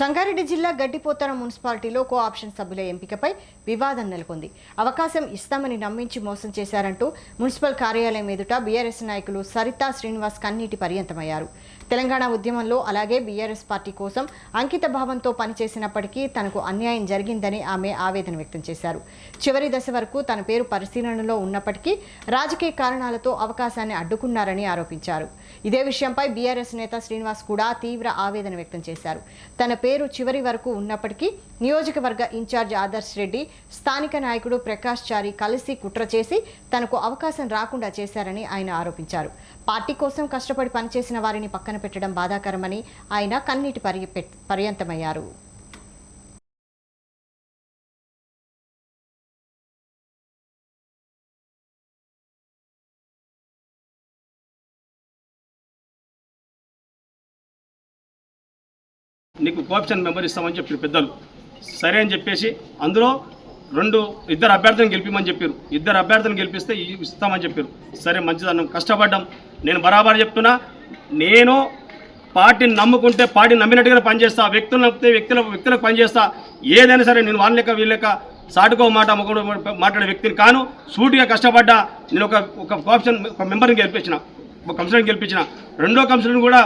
సంగారెడ్డి జిల్లా గడ్డిపోతన మున్సిపాలిటీలో కో-ఆప్షన్ సభ్యుల ఎంపికపై వివాదం నెలకొంది. అవకాశం ఇస్తామని నమ్మించి మోసం చేశారంటూ మున్సిపల్ కార్యాలయం ఎదుట బీఆర్ఎస్ నాయకులు సరితా శ్రీనివాస్ కన్నీటి పర్యంతమయ్యారు. తెలంగాణ ఉద్యమంలో అలాగే బీఆర్ఎస్ పార్టీ కోసం అంకిత భావంతో పనిచేసినప్పటికీ తనకు అన్యాయం జరిగిందని ఆమె ఆవేదన వ్యక్తం చేశారు. చివరి దశ వరకు తన పేరు పరిశీలనలో ఉన్నప్పటికీ రాజకీయ కారణాలతో అవకాశాన్ని అడ్డుకున్నారని ఆరోపించారు. ఇదే విషయంపై బీఆర్ఎస్ నేత శ్రీనివాస్ కూడా తీవ్ర ఆవేదన వ్యక్తం చేశారు. తన పేరు చివరి వరకు ఉన్నప్పటికీ నియోజకవర్గ ఇన్ఛార్జ్ ఆదర్శ్ రెడ్డి, స్థానిక నాయకుడు ప్రకాష్ చారి కలిసి కుట్ర చేసి తనకు అవకాశం రాకుండా చేశారని ఆయన ఆరోపించారు. పార్టీ కోసం కష్టపడి పనిచేసిన వారిని పక్కన పెట్టడం బాధాకరమని ఆయన కన్నీటి పర్యంతమయ్యారు. నీకు కోఆప్షన్ మెంబర్ ఇస్తామని చెప్పారు పెద్దలు. సరే అని చెప్పేసి అందులో ఇద్దరు అభ్యర్థులను గెలిపిమని చెప్పారు. ఇద్దరు అభ్యర్థులను గెలిపిస్తే ఇస్తామని చెప్పారు. సరే మంచిదన్నాం, కష్టపడ్డాం. నేను బరాబర్ చెప్తున్నా, నేను పార్టీని నమ్ముకుంటే పార్టీని నమ్మినట్టుగా పనిచేస్తా, వ్యక్తులు నమ్మితే వ్యక్తులకు పనిచేస్తా. ఏదైనా సరే నేను వాళ్ళ వీళ్ళక సాటుకో మాట మాట్లాడే వ్యక్తిని కాను. సూటిగా కష్టపడ్డా. నేను ఒక కోఆప్షన్ ఒక మెంబర్ని గెలిపించిన, ఒక కౌన్సిలర్ని గెలిపించిన. రెండో కౌన్సిలర్ని కూడా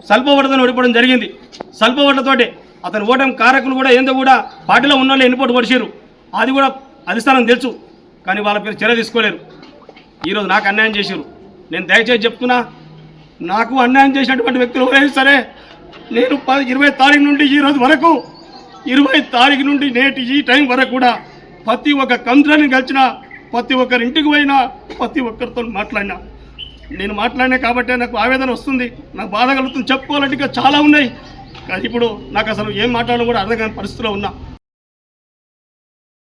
స్వల్ప ఓటుతో ఓడిపోవడం జరిగింది. స్వల్ప ఓట్లతోటి అతను ఓటమి కారకులు కూడా ఏందో కూడా పార్టీలో ఉన్న వాళ్ళు ఎన్ని పోటు పొడిచారు, అది కూడా అధిష్టానం తెలుసు. కానీ వాళ్ళ పేరు చర్య తీసుకోలేరు. ఈరోజు నాకు అన్యాయం చేశారు. నేను దయచేసి చెప్తున్నా, నాకు అన్యాయం చేసినటువంటి వ్యక్తులు ఎవరైనా సరే నేను 20 తారీఖు నుండి ఈ రోజు వరకు 20 తారీఖు నుండి నేటి ఈ టైం వరకు కూడా ప్రతి ఒక్క కౌన్సిలర్ని కలిసిన, ప్రతి ఒక్కరి ఇంటికి పోయినా, ప్రతి ఒక్కరితో మాట్లాడినా. నేను మాట్లాడినా కాబట్టే నాకు ఆవేదన వస్తుంది, నాకు బాధ కలుగుతుంది. చెప్పుకోవాలంటే ఇంకా చాలా ఉన్నాయి. కానీ ఇప్పుడు నాకు అసలు ఏం మాట్లాడడం కూడా అర్థం కాని పరిస్థితిలో ఉన్నా.